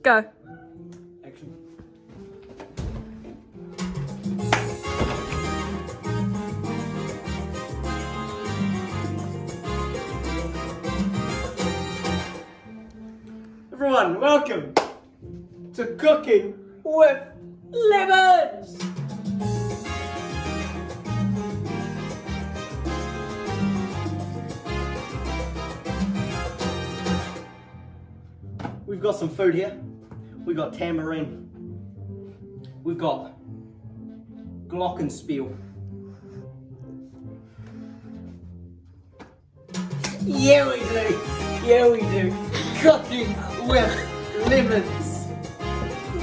Go. Action. Everyone, welcome to Cooking with Lemons! We've got some food here. We've got tamarind. We've got glockenspiel. Yeah we do! Yeah we do! Cooking with lemons!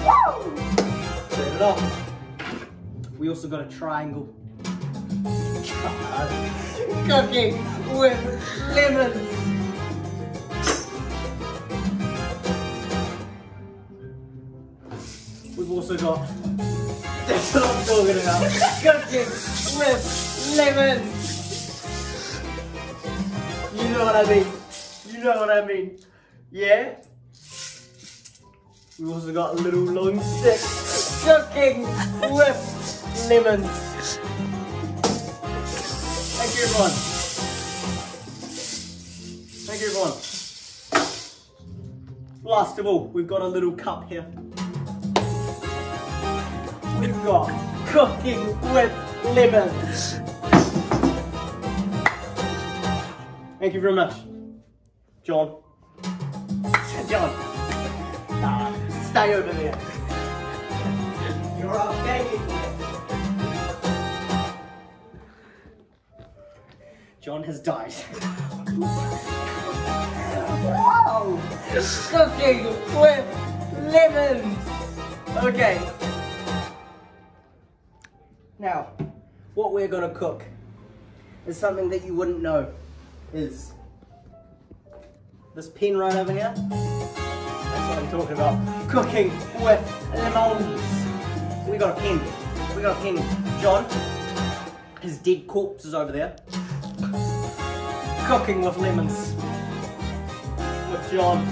Woo! Set it off. We also got a triangle. Cooking with lemons! We've also got, that's what I'm talking about, cooking with lemons. You know what I mean, you know what I mean, yeah? We've also got a little long stick, cooking with lemons. Thank you everyone. Thank you everyone. Last of all, we've got a little cup here. We've got cooking with lemons. Thank you very much, John. John, stay over there. You're up begging. John has died. Wow! Cooking with lemons. Okay. Now, what we're gonna cook is something that you wouldn't know is this pen right over here. That's what I'm talking about. Cooking with lemons. We got a pen. We got a pen. John, his dead corpse is over there. Cooking with lemons. With John.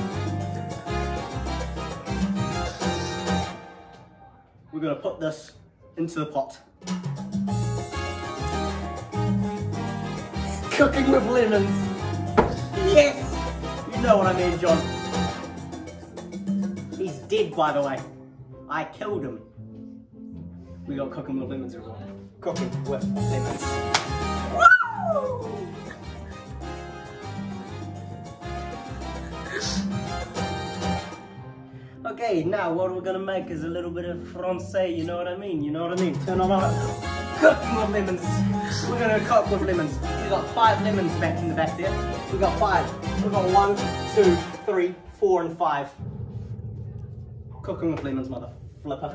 We're gonna put this into the pot. Cooking with lemons. Yes! You know what I mean, John. He's dead, by the way. I killed him. We got cooking with lemons, everyone. Cooking with lemons. Woo! Okay, now what we're gonna make is a little bit of Francais, you know what I mean? You know what I mean? Turn on our cooking with lemons. We're gonna cook with lemons. We got 5 lemons back in the back there. We got 5. We got 1, 2, 3, 4, and 5. Cooking with lemons, mother flipper.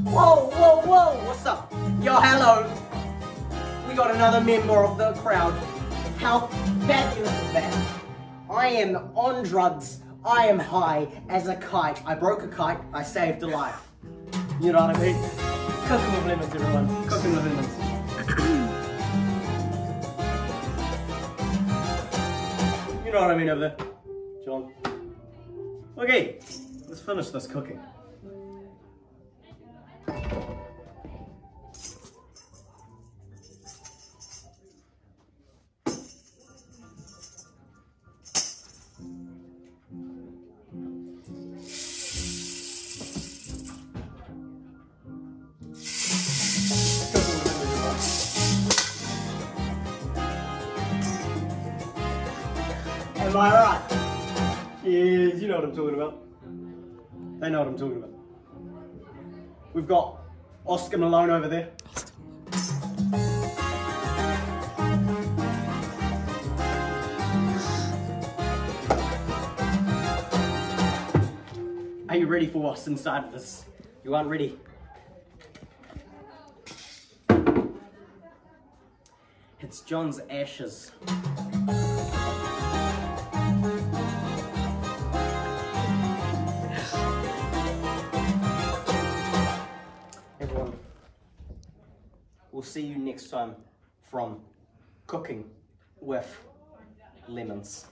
Whoa, whoa, whoa! What's up? Yo, hello. We got another member of the crowd. How fabulous is that? I am on drugs. I am high as a kite. I broke a kite. I saved a life. You know what I mean? Cooking with lemons, everyone. Cooking with lemons. You know what I mean over there, John? Okay, let's finish this cooking. Am I right? Yes, you know what I'm talking about. They know what I'm talking about. We've got Oscar Malone over there. Are you ready for what's inside of this? You aren't ready. It's John's ashes. Everyone, we'll see you next time from Cooking with Lemons.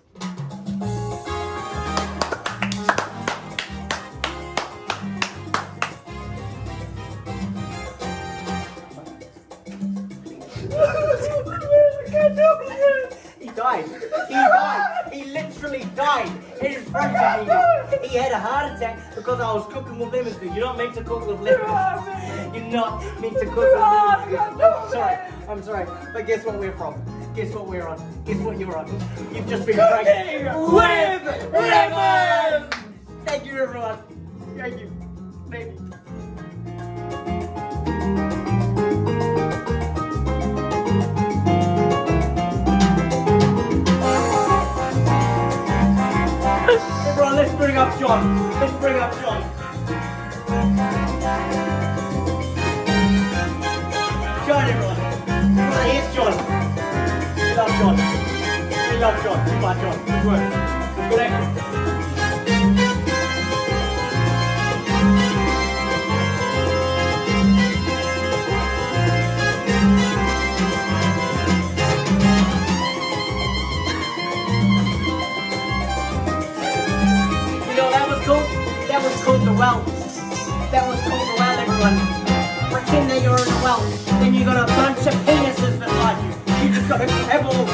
literally died in front of me. He had a heart attack because I was cooking with lemons. You're not meant to cook with lemons. You're not meant to cook with lemons. I'm sorry. But guess what we're from? Guess what we're on? Guess what you're on? You've just been cooking with lemons! Thank you, everyone. Thank you. Thank you. Everyone, let's bring up John. Let's bring up John. John, everyone. Right, here's John. We love John. We love John. We love John. Good work. Good action. That was called the well. That was called the well, everyone. Pretend that you're in a well. Then you got a bunch of penises beside you. You just got to grab all